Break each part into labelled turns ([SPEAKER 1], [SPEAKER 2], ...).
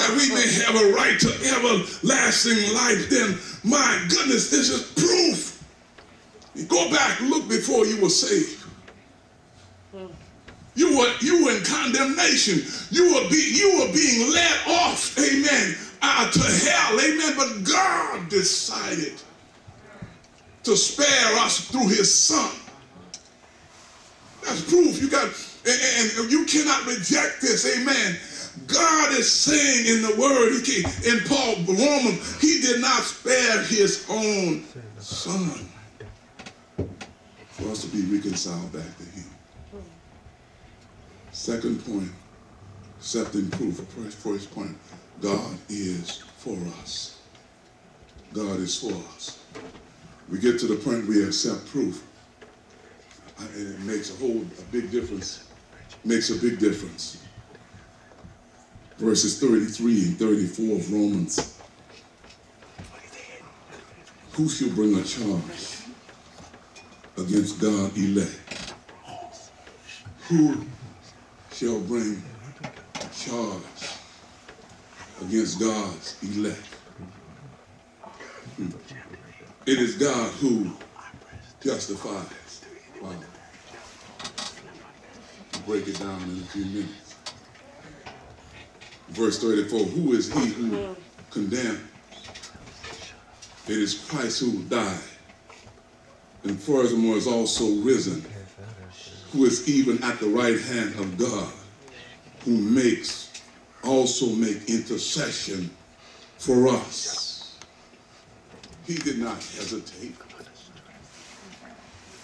[SPEAKER 1] that we may have a right to everlasting life, then my goodness, this is proof. You go back, look before you were saved. You were in condemnation. You were being led off, amen, to hell, amen. But God decided to spare us through his son. That's proof. You got, and you cannot reject this, amen. God is saying in the word, in Paul, Romans, he did not spare his own son for us to be reconciled back to him. Second point, accepting proof. First point, God is for us. God is for us. We get to the point we accept proof, and it makes a big difference. Makes a big difference. Verses 33 and 34 of Romans. Who shall bring a charge against God's elect? Who shall bring a charge against God's elect? It is God who justifies. Wow. We'll break it down in a few minutes. Verse 34, who is he who condemns? It is Christ who died, and furthermore is also risen, who is even at the right hand of God, who also make intercession for us. He did not hesitate.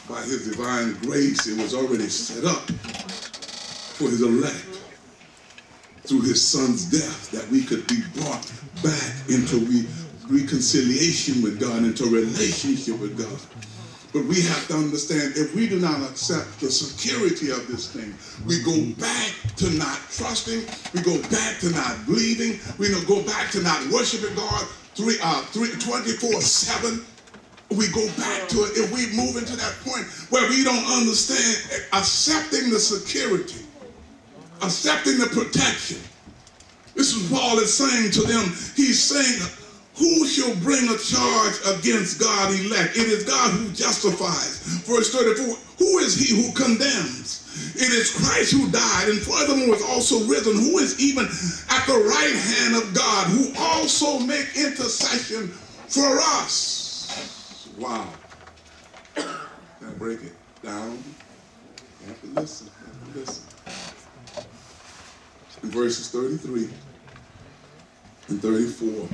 [SPEAKER 1] By his divine grace, it was already set up for his elect through his son's death, that we could be brought back into reconciliation with God, into relationship with God. But we have to understand, if we do not accept the security of this thing, we go back to not trusting, we go back to not believing, we go back to not worshiping God 24/7. We go back to it. If we move into that point where we don't understand accepting the security, accepting the protection. This is Paul is saying to them. He's saying, who shall bring a charge against God elect? It is God who justifies. Verse 34, who is he who condemns? It is Christ who died and furthermore is also risen, who is even at the right hand of God, who also make intercession for us. Wow. Now break it down. You have to listen. In verses 33 and 34,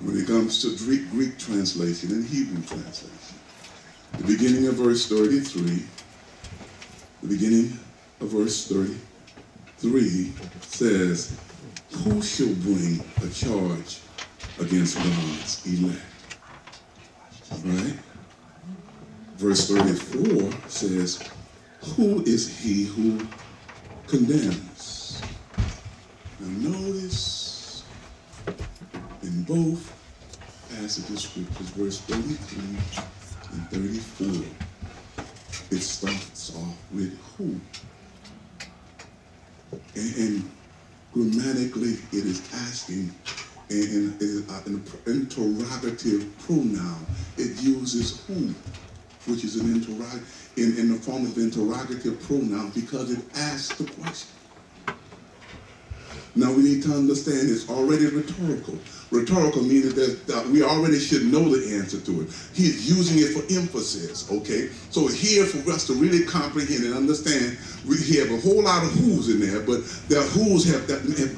[SPEAKER 1] when it comes to Greek translation and Hebrew translation, the beginning of verse 33, says, who shall bring a charge against God's elect? Right? Verse 34 says, who is he who condemns? Now notice in both passages of scriptures, verse 33 and 34, it starts off with who. And grammatically it is asking in an interrogative pronoun. It uses who, which is in the form of interrogative pronoun, because it asks the question. Now we need to understand it's already rhetorical. Rhetorical means that we already should know the answer to it. He's using it for emphasis, okay? So here, for us to really comprehend and understand, we have a whole lot of who's in there, but the who's have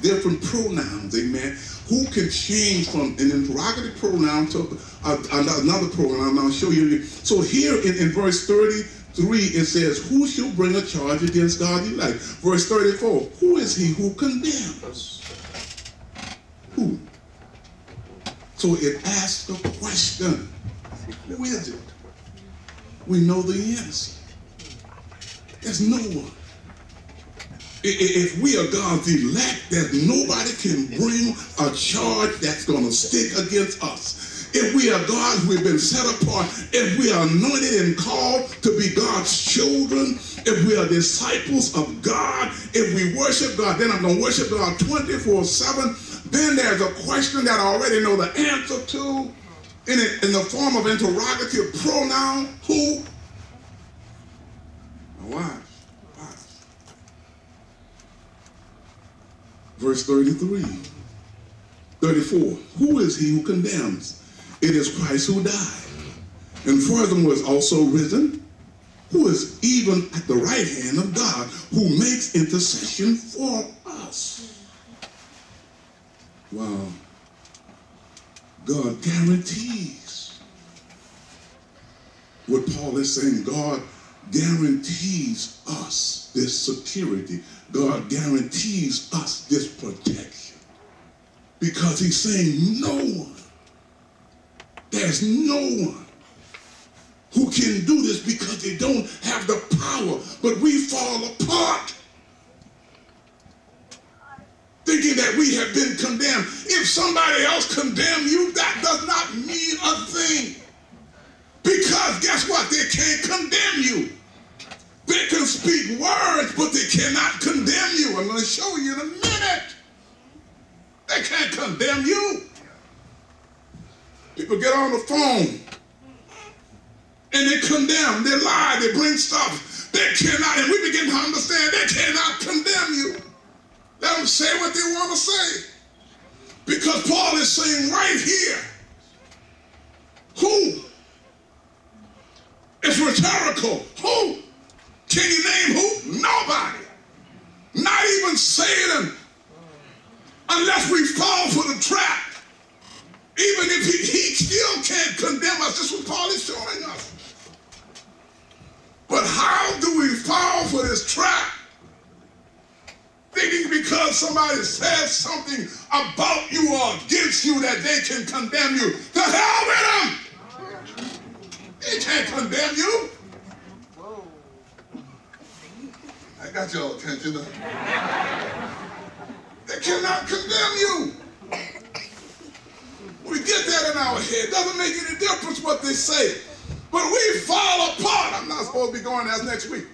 [SPEAKER 1] different pronouns, amen? Who can change from an interrogative pronoun to another pronoun? I'll show you. So here in verse 33, it says, who shall bring a charge against God's elect? Verse 34, who is he who condemns? Who? So it asks the question, who is it? We know the answer. There's no one. If we are God's elect, there's nobody can bring a charge that's going to stick against us. If we are God's, we've been set apart. If we are anointed and called to be God's children, if we are disciples of God, if we worship God, then I'm going to worship God 24/7. Then there's a question that I already know the answer to in the form of interrogative pronoun. Who? Now watch. Verse 33. 34. Who is he who condemns? It is Christ who died, and furthermore is also risen, who is even at the right hand of God, who makes intercession for us. Wow. God guarantees what Paul is saying. God guarantees us this security. God guarantees us this protection. Because he's saying there's no one who can do this, because they don't have the power. But we fall apart thinking that we have been condemned. If somebody else condemns you, that does not mean a thing. Because guess what? They can't condemn you. They can speak words, but they cannot condemn you. I'm going to show you in a minute. They can't condemn you. People get on the phone and they condemn, they lie, they bring stuff. They cannot, and we begin to understand, they cannot condemn you. Let them say what they want to say. Because Paul is saying right here, who? It's rhetorical. Who? Can you name who? Nobody. Not even Satan. Unless we fall for the trap. Even if he still can't condemn us. This is what Paul is showing us. But how do we fall for this trap? Thinking because somebody says something about you or against you that they can condemn you. To hell with them! They can't condemn you. I got y'all attention. They cannot condemn you. We get that in our head. Doesn't make any difference what they say. But we fall apart. I'm not supposed to be going there next week.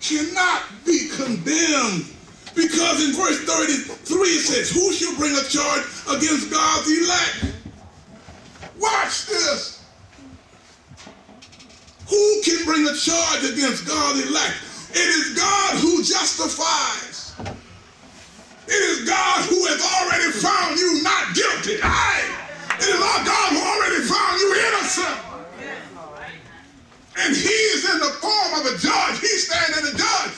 [SPEAKER 1] Cannot be condemned. Because in verse 33 it says, who shall bring a charge against God's elect? Watch this. Who can bring a charge against God's elect? It is God who justifies. It is God who has already found you not guilty. It is our God who already found you innocent. And he is in the form of a judge. He's standing as a judge.